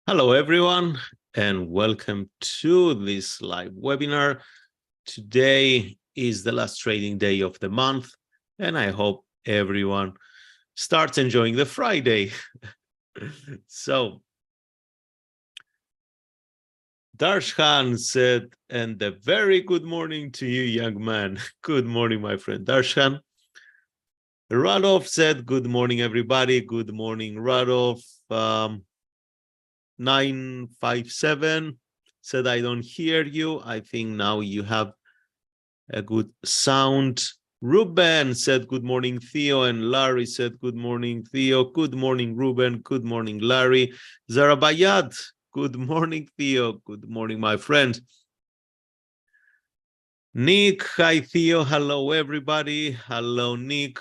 Hello, everyone, and welcome to this live webinar. Today is the last trading day of the month, and I hope everyone starts enjoying the Friday. So, Darshan said, and a very good morning to you, young man. Good morning, my friend Darshan. Radov said, good morning, everybody. Good morning, Radov. 957 said, I don't hear you. I think now you have a good sound. Ruben said, good morning, Theo. And Larry said, good morning, Theo. Good morning, Ruben. Good morning, Larry. Zarabayat, good morning, Theo. Good morning, my friend. Nick, hi, Theo. Hello, everybody. Hello, Nick.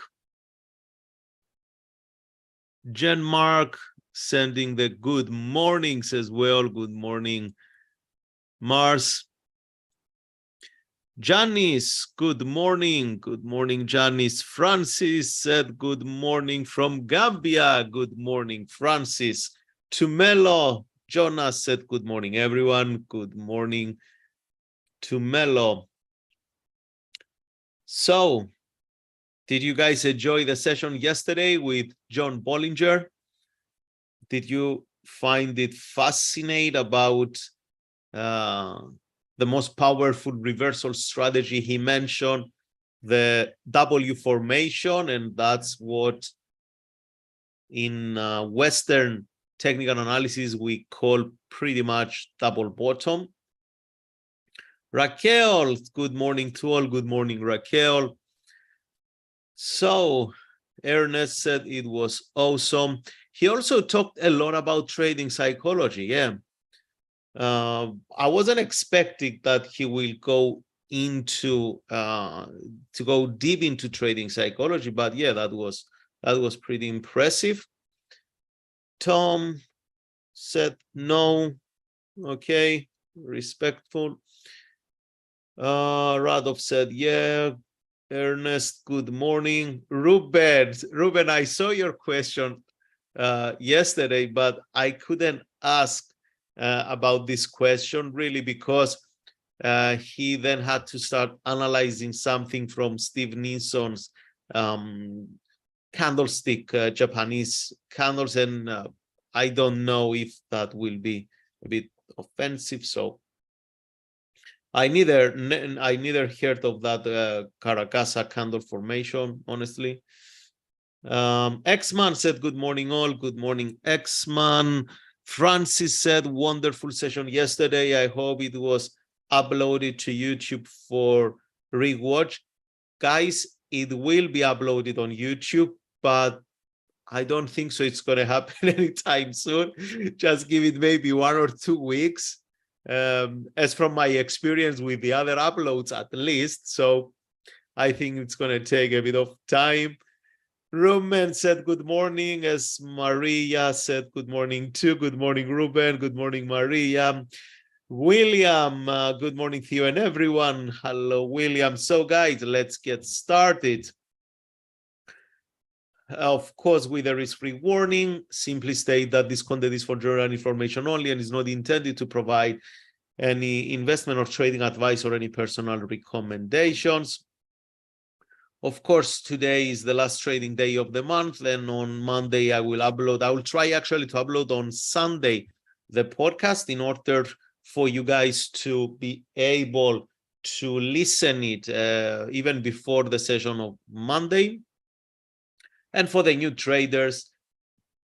Jen Mark sending the good mornings as well. Good morning, Mars. Janice, good morning. Good morning, Janice. Francis said good morning from Gambia. Good morning, Francis. Tumelo, Jonas said good morning, everyone. Good morning, Tumelo. So, did you guys enjoy the session yesterday with John Bollinger? Did you find it fascinating about the most powerful reversal strategy he mentioned, the W formation, and that's what in Western technical analysis we call pretty much double bottom. Raquel, good morning to all. Good morning, Raquel. So Ernest said it was awesome. He also talked a lot about trading psychology. Yeah. I wasn't expecting that he will go into to go deep into trading psychology, but yeah, that was pretty impressive. Tom said no. Okay, respectful. Radov said yeah. Ernest, good morning. Ruben, I saw your question yesterday, but I couldn't ask about this question really because he then had to start analyzing something from Steve Ninson's candlestick, Japanese candles, and I don't know if that will be a bit offensive. So I neither heard of that Caracasa candle formation, honestly. X-Man said, good morning, all. Good morning, X-Man. Francis said, wonderful session yesterday. I hope it was uploaded to YouTube for rewatch. Guys, it will be uploaded on YouTube, but I don't think so it's going to happen anytime soon. Just give it maybe 1 or 2 weeks. As from my experience with the other uploads, at least. So I think it's going to take a bit of time. Ruben said good morning, as Maria said good morning too. Good morning, Ruben. Good morning, Maria. William, good morning, Theo, and everyone. Hello, William. So, guys, let's get started. Of course, with a risk-free warning, simply state that this content is for general information only and is not intended to provide any investment or trading advice or any personal recommendations. Of course, today is the last trading day of the month. Then on Monday, I will try actually to upload on Sunday the podcast in order for you guys to be able to listen it even before the session of Monday. And for the new traders,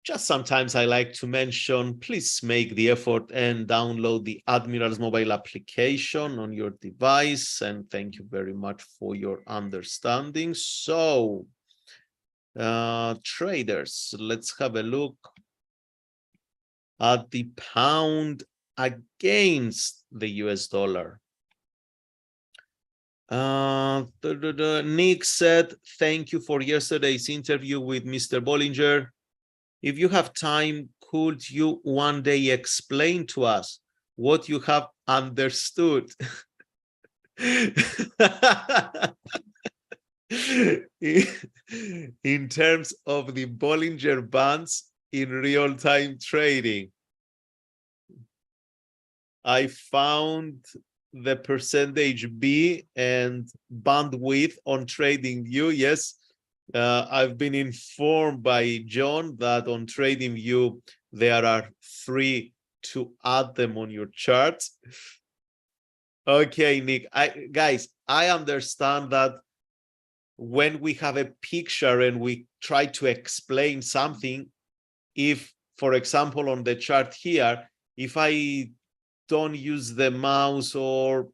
just sometimes I like to mention, please make the effort and download the Admirals mobile application on your device. And thank you very much for your understanding. So, traders, let's have a look at the pound against the US dollar. Nick said, thank you for yesterday's interview with Mr. Bollinger. If you have time, could you one day explain to us what you have understood? In terms of the Bollinger Bands in real-time trading. I found the percentage B and bandwidth on TradingView. Yes, I've been informed by John that on TradingView there are 3 to add them on your chart. Okay, Nick. Guys, I understand that when we have a picture and we try to explain something, if, for example, on the chart here, if I don't use the mouse, or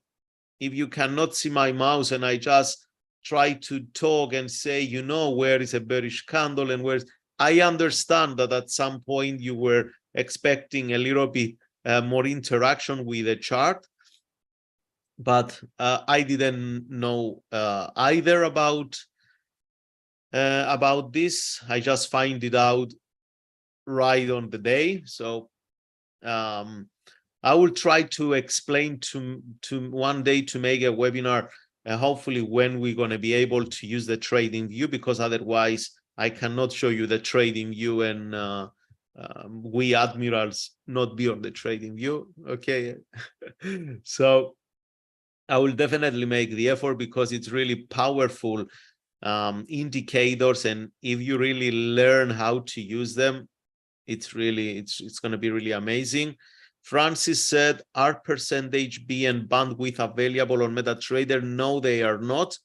if you cannot see my mouse and I just try to talk and say, you know, where is a bearish candle and where's, I understand that at some point you were expecting a little bit more interaction with the chart, but I didn't know either about this. I just find it out right on the day. So I will try to explain to one day to make a webinar, hopefully when we're going to be able to use the TradingView, because otherwise I cannot show you the TradingView and we Admirals not be on the TradingView. Okay. So I will definitely make the effort, because it's really powerful indicators, and if you really learn how to use them, it's really it's going to be really amazing. Francis said, are percentage B and bandwidth available on MetaTrader? No, they are not.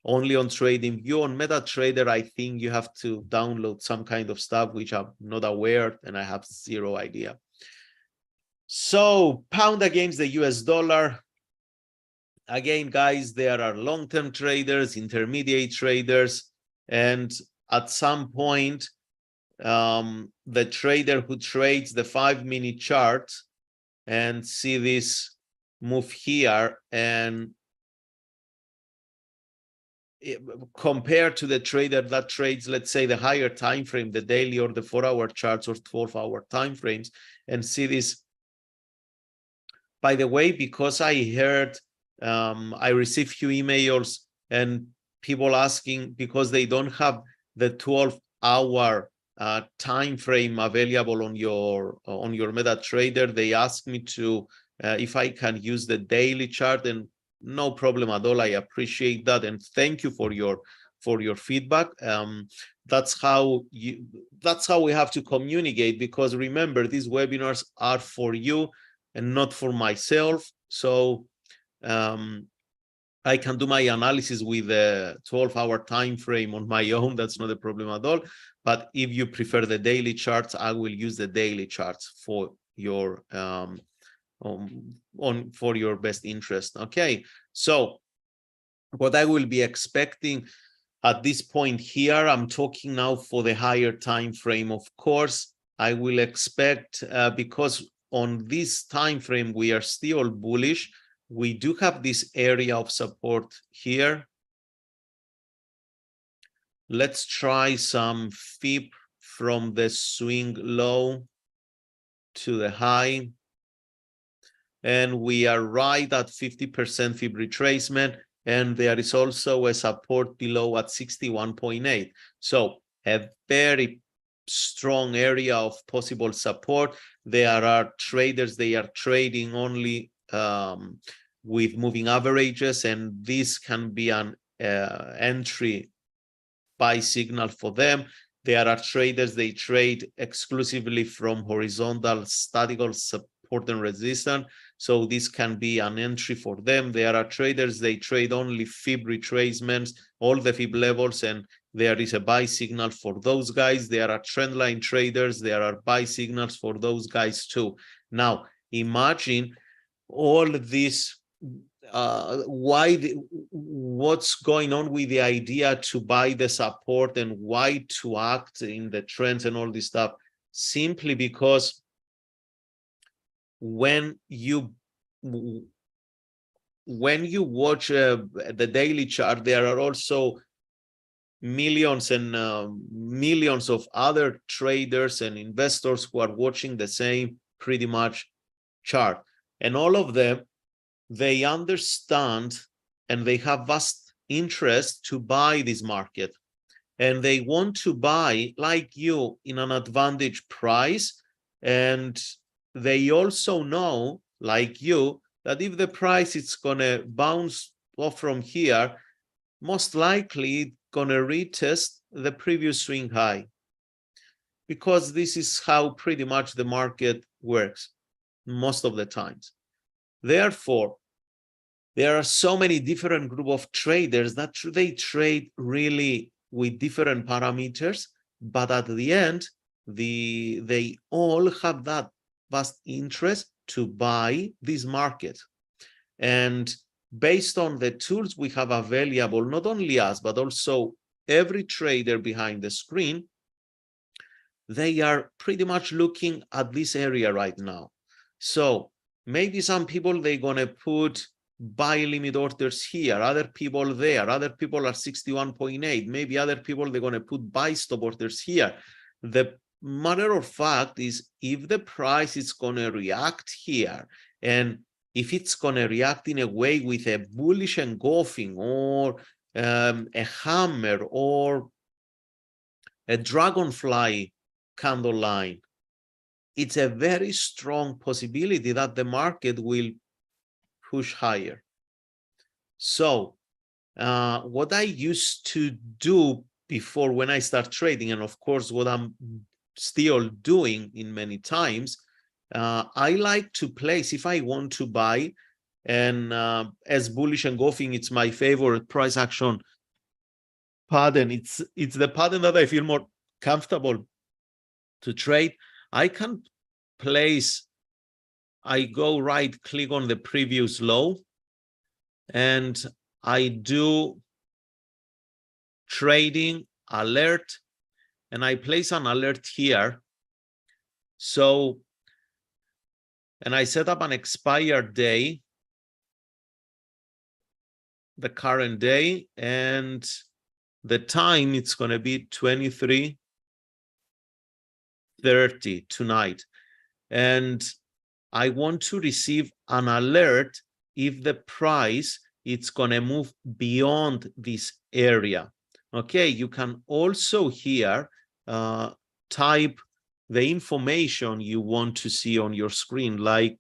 Only on TradingView. On MetaTrader, I think you have to download some kind of stuff which I'm not aware, and I have zero idea. So pound against the US dollar. Again, guys, there are long-term traders, intermediate traders, and at some point, the trader who trades the 5-minute chart and see this move here, and compared to the trader that trades, let's say, the higher time frame, the daily or the 4-hour charts or 12-hour time frames, and see this. By the way, because I heard I received few emails and people asking, because they don't have the 12-hour time frame available on your MetaTrader, they asked me to if I can use the daily chart, and no problem at all. I appreciate that, and thank you for your feedback. That's how we have to communicate, because remember, these webinars are for you and not for myself. So I can do my analysis with a 12-hour time frame on my own. That's not a problem at all. But if you prefer the daily charts, I will use the daily charts for your for your best interest. Okay, so what I will be expecting at this point here, I'm talking now for the higher time frame, of course. I will expect, because on this time frame we are still bullish, we do have this area of support here. Let's try some fib from the swing low to the high, and we are right at 50% fib retracement, and there is also a support below at 61.8. So a very strong area of possible support. There are traders, they are trading only with moving averages, and this can be an entry buy signal for them. There are traders, they trade exclusively from horizontal statical support and resistance, so this can be an entry for them. There are traders, they trade only fib retracements, all the fib levels, and there is a buy signal for those guys. There are trendline traders, there are buy signals for those guys too. Now imagine all this, what's going on with the idea to buy the support and why to act in the trends and all this stuff, simply because when you watch the daily chart, there are also millions and millions of other traders and investors who are watching the same pretty much chart, and all of them, they understand and they have vast interest to buy this market, and they want to buy like you in an advantage price, and they also know like you, that if the price is gonna bounce off from here, most likely it's gonna retest the previous swing high, because this is how pretty much the market works most of the times. Therefore, there are so many different group of traders that they trade really with different parameters, but at the end, they all have that vast interest to buy this market. And based on the tools we have available, not only us, but also every trader behind the screen, they are pretty much looking at this area right now. So maybe some people, they're going to put buy limit orders here, other people there, other people are 61.8, maybe other people, they're going to put buy stop orders here. The matter of fact is, if the price is going to react here, and if it's going to react in a way with a bullish engulfing or a hammer or a dragonfly candle line, it's a very strong possibility that the market will push higher. So what I used to do before when I start trading, and of course what I'm still doing in many times, I like to place, if I want to buy, and as bullish engulfing, it's my favorite price action pattern. It's the pattern that I feel more comfortable to trade. I can place, I go right click on the previous low and I do trading alert, and I place an alert here. So, and I set up an expired day, the current day, and the time it's going to be 23:30 tonight. And I want to receive an alert if the price it's going to move beyond this area. Okay, you can also here type the information you want to see on your screen, like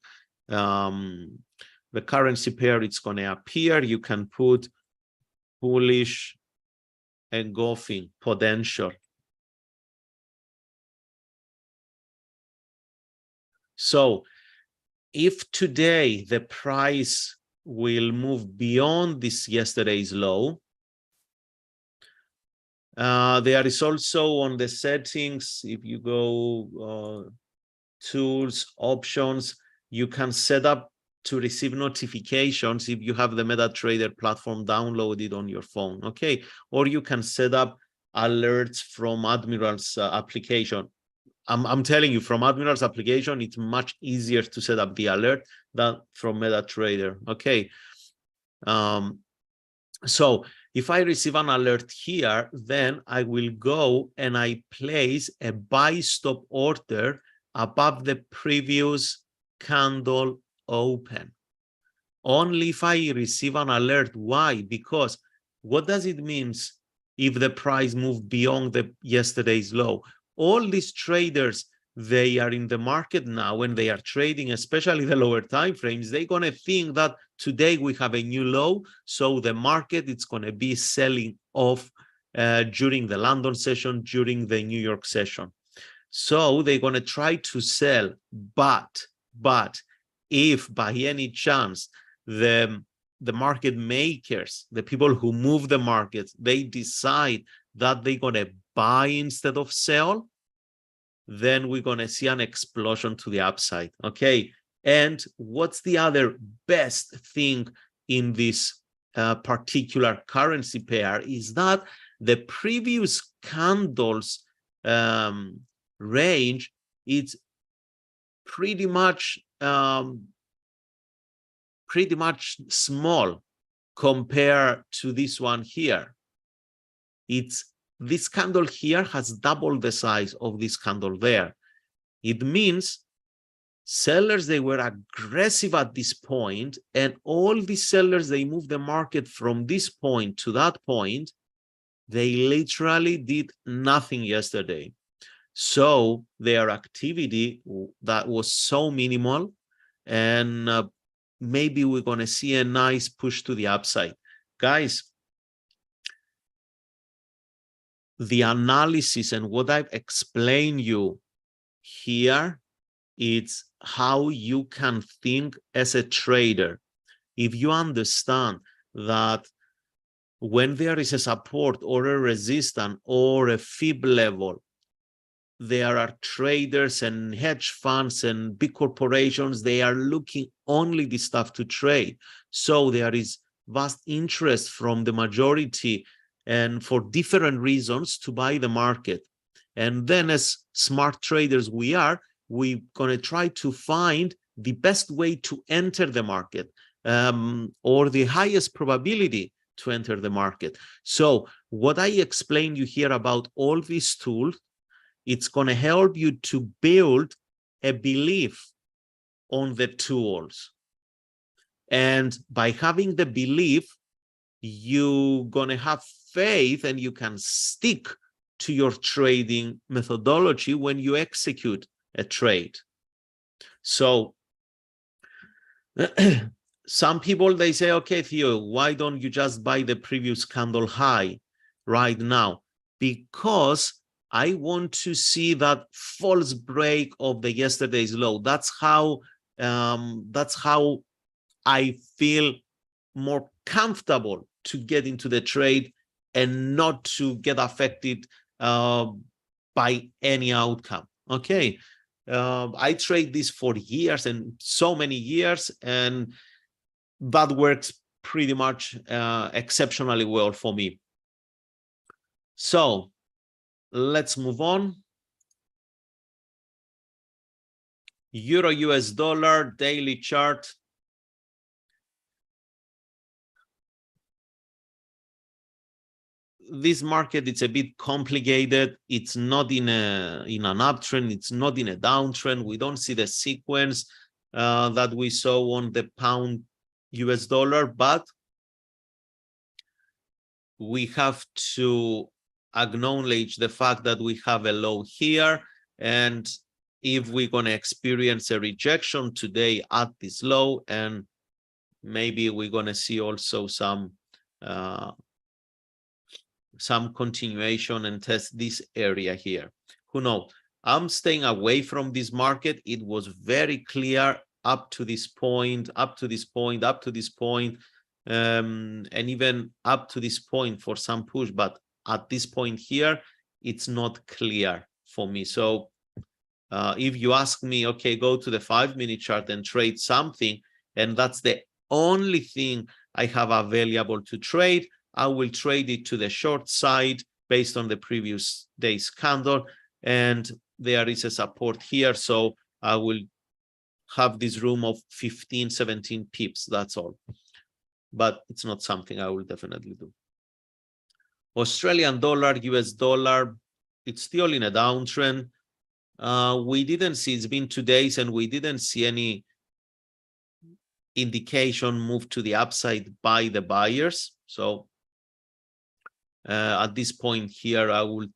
the currency pair, it's going to appear. You can put bullish engulfing potential. So if today the price will move beyond this yesterday's low, there is also on the settings, if you go tools, options, you can set up to receive notifications if you have the MetaTrader platform downloaded on your phone, okay? Or you can set up alerts from Admirals application. I'm telling you, from Admirals application, it's much easier to set up the alert than from MetaTrader, okay? So if I receive an alert here, then I will go and I place a buy stop order above the previous candle open. Only if I receive an alert. Why? Because what does it mean if the price moved beyond the yesterday's low? All these traders, they are in the market now when they are trading, especially the lower time frames, they're going to think that today we have a new low, so the market it's going to be selling off during the London session, during the New York session. So they're going to try to sell, but if by any chance the market makers, the people who move the market, they decide that they're going to buy instead of sell, then we're going to see an explosion to the upside, okay? And what's the other best thing in this particular currency pair is that the previous candles range, it's pretty much small compared to this one here. This candle here has double the size of this candle there. It means sellers, they were aggressive at this point, and all these sellers, they moved the market from this point to that point. They literally did nothing yesterday. So their activity that was so minimal, and maybe we're going to see a nice push to the upside. Guys, the analysis and what I've explained you here, it's how you can think as a trader. If you understand that when there is a support or a resistance or a fib level, there are traders and hedge funds and big corporations, they are looking only this stuff to trade. So there is vast interest from the majority and for different reasons to buy the market. And then as smart traders we're going to try to find the best way to enter the market, or the highest probability to enter the market. So what I explained you here about all these tools, it's going to help you to build a belief on the tools. And by having the belief, you're going to have faith and you can stick to your trading methodology when you execute a trade. So some people, they say, okay, Theo, why don't you just buy the previous candle high right now? Because I want to see that false break of the yesterday's low. That's how I feel more comfortable to get into the trade and not to get affected by any outcome. Okay, I trade this for years and so many years, and that works pretty much exceptionally well for me. So let's move on. Euro US dollar daily chart. This market, it's a bit complicated. It's not in an uptrend. It's not in a downtrend. We don't see the sequence that we saw on the pound US dollar, but we have to acknowledge the fact that we have a low here. And if we're going to experience a rejection today at this low, and maybe we're going to see also some continuation and test this area here. Who knows? I'm staying away from this market. It was very clear up to this point, and even up to this point for some push. But at this point here, it's not clear for me. So if you ask me, okay, go to the 5-minute chart and trade something, and that's the only thing I have available to trade, I will trade it to the short side based on the previous day's candle, and there is a support here, so I will have this room of 15, 17 pips, that's all. But it's not something I will definitely do. Australian dollar, US dollar, it's still in a downtrend. We didn't see, it's been 2 days, and we didn't see any indication move to the upside by the buyers. So at this point here, I will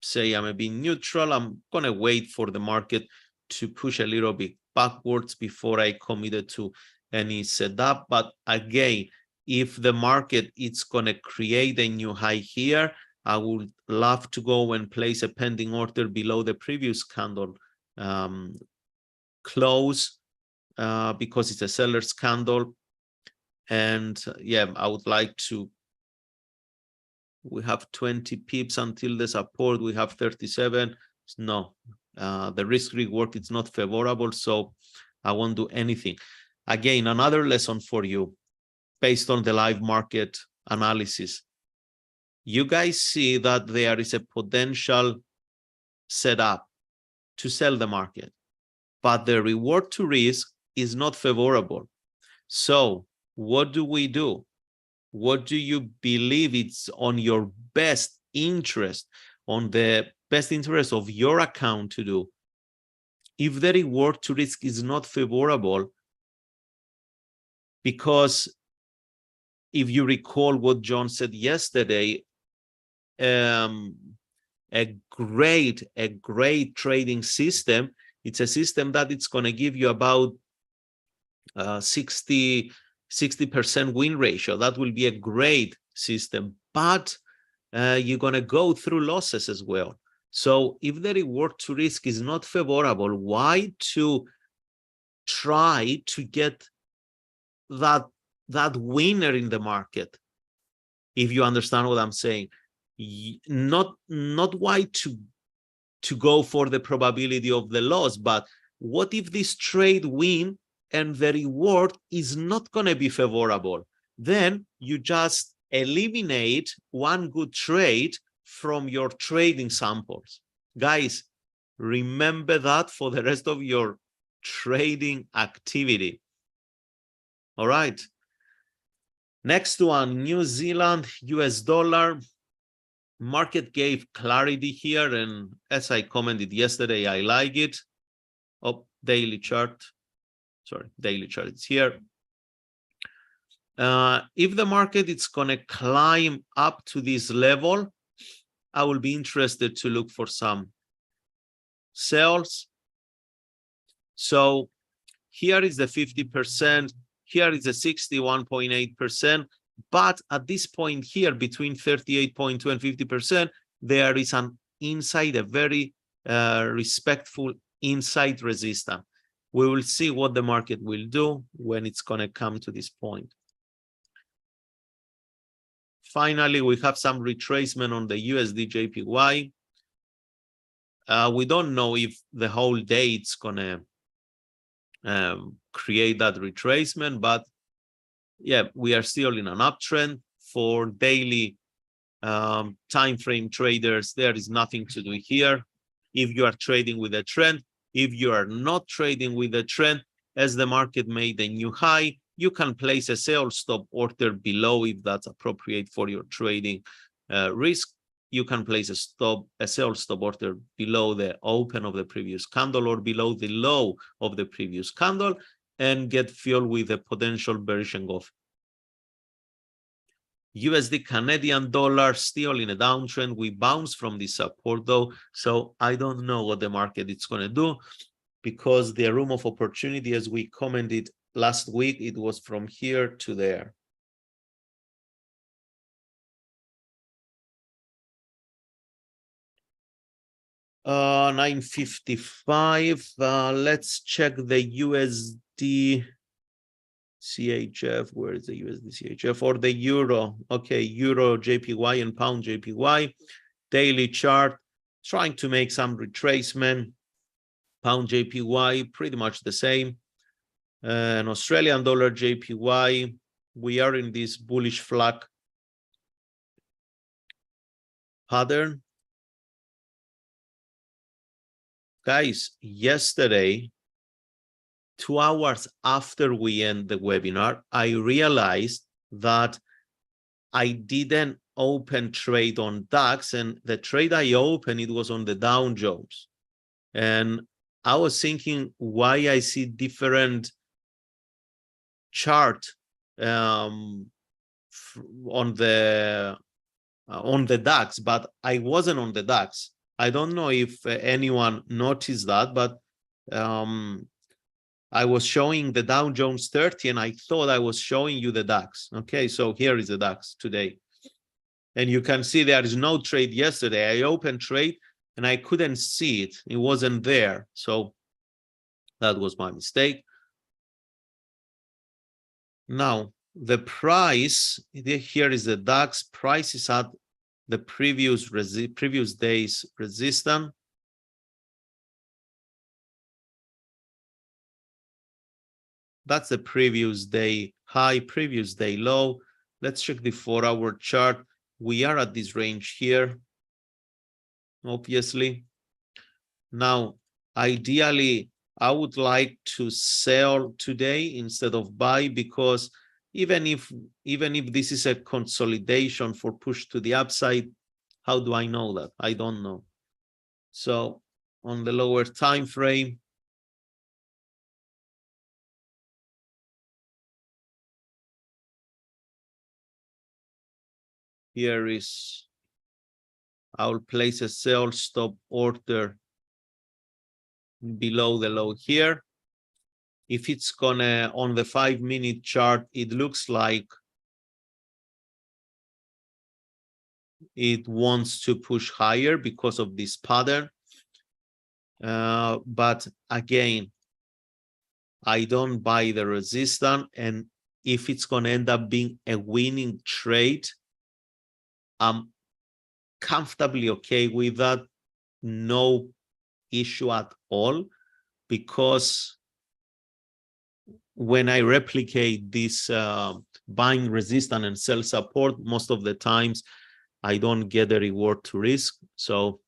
say I'm a bit neutral. I'm going to wait for the market to push a little bit backwards before I committed to any setup. But again, if the market is going to create a new high here, I would love to go and place a pending order below the previous candle close because it's a seller's candle. And yeah, I would like to. We have 20 pips until the support. We have 37. No, the risk reward is not favorable, so I won't do anything. Again, another lesson for you based on the live market analysis. You guys see that there is a potential setup to sell the market, but the reward to risk is not favorable. So what do we do? What do you believe it's on your best interest, on the best interest of your account to do? If the reward to risk is not favorable, because if you recall what John said yesterday, a great trading system, it's a system that it's going to give you about 60% win ratio. That will be a great system, but you're going to go through losses as well. So if the reward to risk is not favorable, why to try to get that winner in the market? If you understand what I'm saying, not why to go for the probability of the loss, but what if this trade win and the reward is not going to be favorable? Then you just eliminate one good trade from your trading samples. Guys, remember that for the rest of your trading activity. All right. Next one, New Zealand, US dollar. Market gave clarity here, and as I commented yesterday, I like it. Oh, daily chart. Sorry, daily chart is here. If the market is going to climb up to this level, I will be interested to look for some sales. So here is the 50%. Here is the 61.8%. But at this point here, between 38.2 and 50%, there is an inside, a very respectful inside resistance. We will see what the market will do when it's going to come to this point. Finally, we have some retracement on the USD JPY. We don't know if the whole day it's going to create that retracement, but yeah, we are still in an uptrend. For daily time frame traders, there is nothing to do here. If you are trading with a trend, if you are not trading with a trend, as the market made a new high, you can place a sell stop order below if that's appropriate for your trading risk. You can place a sell stop order below the open of the previous candle or below the low of the previous candle and get filled with a potential bearish engulf. USD Canadian dollar still in a downtrend. We bounce from this support though, so I don't know what the market is going to do, because the room of opportunity, as we commented last week, it was from here to there. Uh, 955. Let's check the USD CHF. Where is the USD CHF or the euro? Okay, euro JPY and pound JPY. Daily chart trying to make some retracement. Pound JPY pretty much the same. And Australian dollar JPY, we are in this bullish flag pattern. Guys, yesterday, 2 hours after we end the webinar, I realized that I didn't open trade on DAX, and the trade I opened, it was on the Dow Jones. And I was thinking why I see different chart on the DAX, but I wasn't on the DAX. I don't know if anyone noticed that, but I was showing the Dow Jones 30 and I thought I was showing you the DAX. Okay, so here is the DAX today. And you can see there is no trade yesterday. I opened trade and I couldn't see it. It wasn't there. So that was my mistake. Now, the price, here is the DAX. Price is at the previous day's resistance. That's the previous day high, previous day low. Let's check the 4-hour chart. We are at this range here, obviously. Now, ideally, I would like to sell today instead of buy, because even if this is a consolidation for push to the upside, how do I know that? I don't know. So on the lower time frame, here is, I'll place a sell stop order below the low here. if it's gonna, on the 5-minute chart, it looks like it wants to push higher because of this pattern. But again, I don't buy the resistance, and if it's going to end up being a winning trade, I'm comfortably okay with that. No issue at all, because when I replicate this buying resistance and sell support, most of the times I don't get a reward to risk. So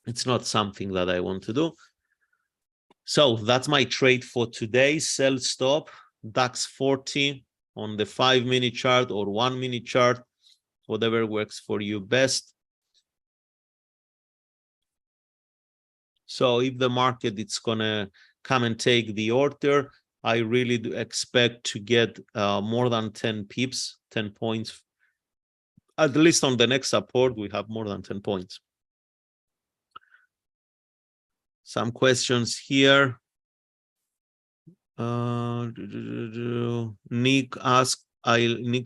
it's not something that I want to do. So that's my trade for today. Sell stop, DAX 40 on the 5-minute chart or 1-minute chart, whatever works for you best. So if the market is gonna come and take the order, I really do expect to get more than 10 pips, 10 points. At least on the next support, we have more than 10 points. Some questions here. Nick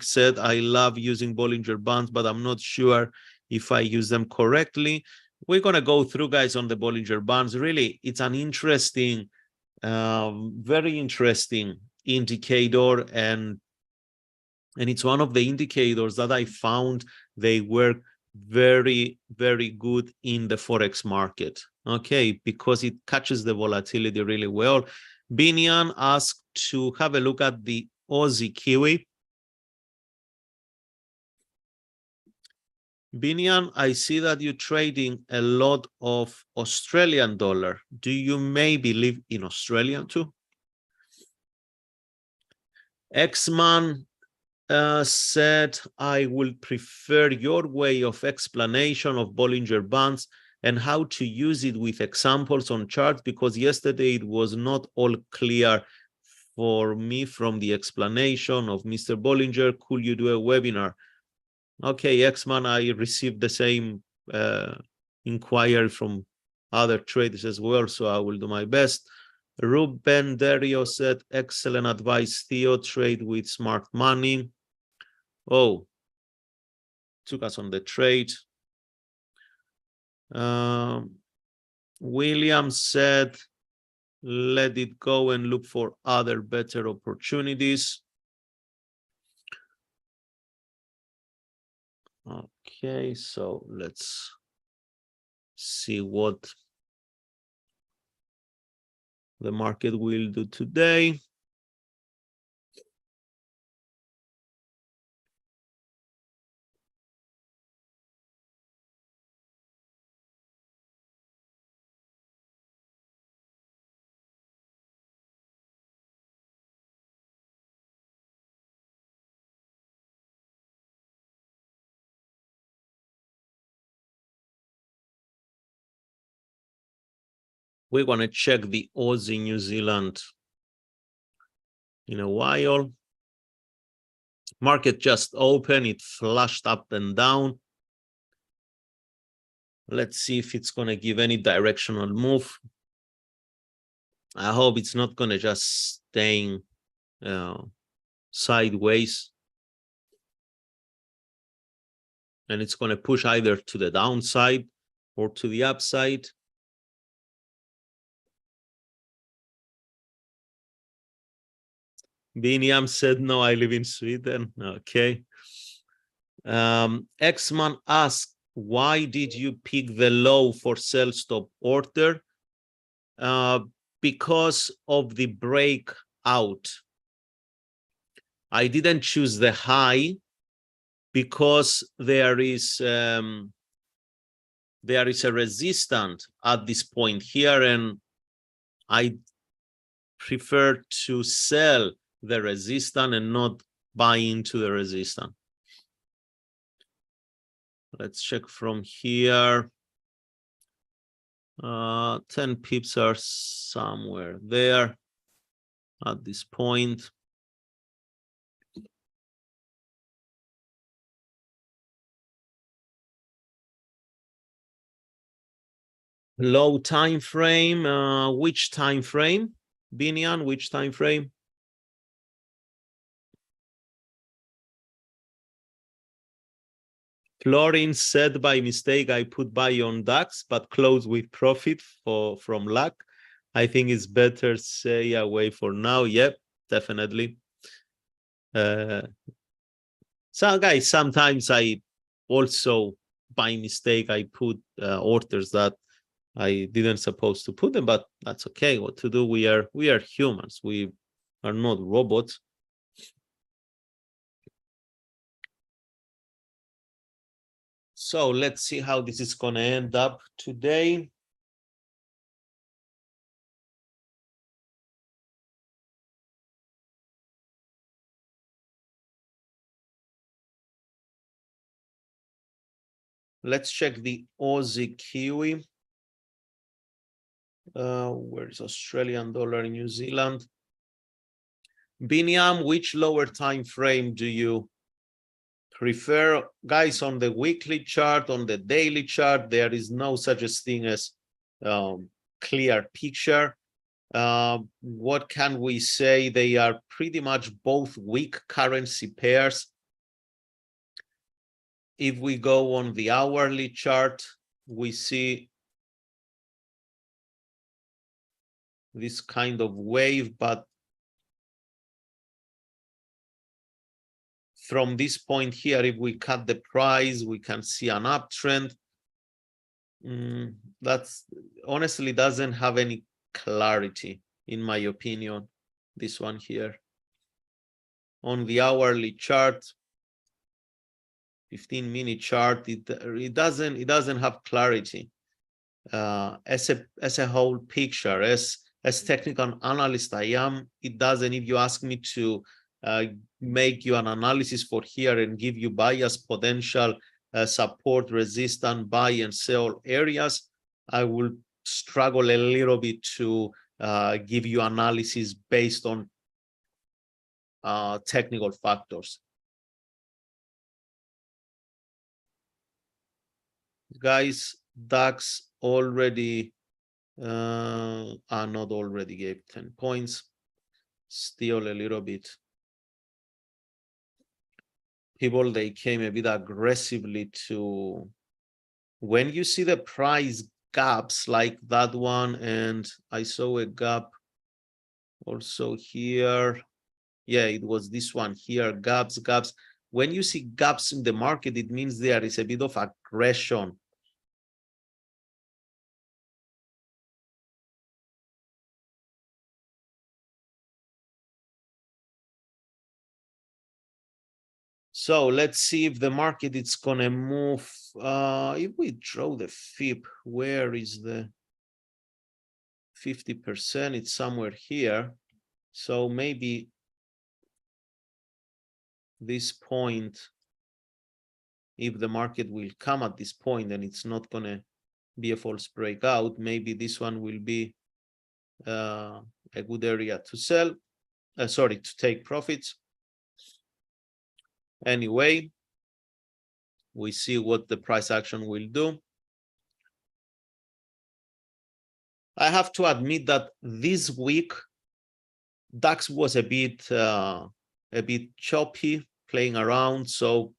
said, I love using Bollinger Bands, but I'm not sure if I use them correctly. We're going to go through, guys, on the Bollinger Bands. Really, it's an interesting, very interesting indicator, and it's one of the indicators that I found they work very, very good in the Forex market. Okay, because it catches the volatility really well. Binian asked to have a look at the Aussie Kiwi. Binian, I see that you're trading a lot of Australian dollar. Do you maybe live in Australia too? X-Man said, I will prefer your way of explanation of Bollinger Bands and how to use it with examples on charts, because yesterday it was not all clear for me from the explanation of Mr. Bollinger. Could you do a webinar? Okay, X-Man, I received the same inquiry from other traders as well, so I will do my best. Ruben Derio said, excellent advice, Theo, trade with smart money. Oh, took us on the trade. William said, let it go and look for other better opportunities. Okay, so let's see what the market will do today. We're going to check the Aussie New Zealand in a while. Market just opened, it flashed up and down. Let's see if it's going to give any directional move. I hope it's not going to just stay sideways. And it's going to push either to the downside or to the upside. Biniam said, no, I live in Sweden. Okay. X-Man asked, why did you pick the low for sell stop order? Because of the breakout. I didn't choose the high because there is a resistance at this point here, and I prefer to sell the resistance and not buy into the resistance. Let's check from here. 10 pips are somewhere there at this point. Low time frame. Which time frame? Binian, which time frame? Florin said by mistake I put buy on DAX, but close with profit from luck. I think it's better stay away for now. Yep, definitely. So guys, sometimes I also by mistake I put orders that I didn't supposed to put them, but that's okay. What to do? We are humans. We are not robots. So let's see how this is going to end up today. Let's check the Aussie Kiwi. Where is Australian dollar, New Zealand? Biniam, which lower time frame do you prefer? Guys, on the weekly chart, on the daily chart, there is no such a thing as clear picture. What can we say? They are pretty much both weak currency pairs. If we go on the hourly chart, we see this kind of wave, but from this point here, if we cut the price, we can see an uptrend. That's honestly doesn't have any clarity, in my opinion, this one here. On the hourly chart, 15-minute chart, it doesn't have clarity. As a whole picture, as technical analyst I am, it doesn't. If you ask me to make you an analysis for here and give you bias potential, support, resistance, buy and sell areas, I will struggle a little bit to give you analysis based on technical factors. Guys, DAX already not already gave 10 points, still a little bit. People, they came a bit aggressively to, when you see the price gaps like that one, and I saw a gap also here. Yeah, it was this one here, gaps. When you see gaps in the market, it means there is a bit of aggression. So let's see if the market is gonna move. If we draw the FIB, where is the 50%? It's somewhere here. So maybe this point, if the market will come at this point and it's not gonna be a false breakout, maybe this one will be a good area to sell. Sorry, to take profits. Anyway, we see what the price action will do. I have to admit that this week DAX was a bit choppy, playing around, so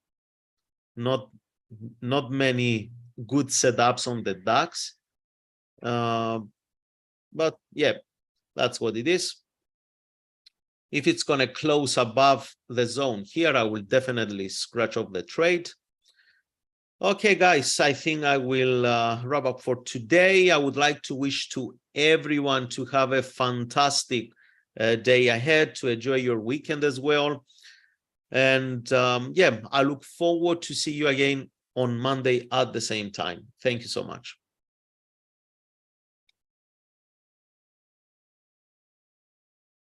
not many good setups on the DAX. But yeah, that's what it is. If it's going to close above the zone here, I will definitely scratch off the trade. Okay, guys, I think I will wrap up for today. I would like to wish to everyone to have a fantastic day ahead, to enjoy your weekend as well. And yeah, I look forward to see you again on Monday at the same time. Thank you so much.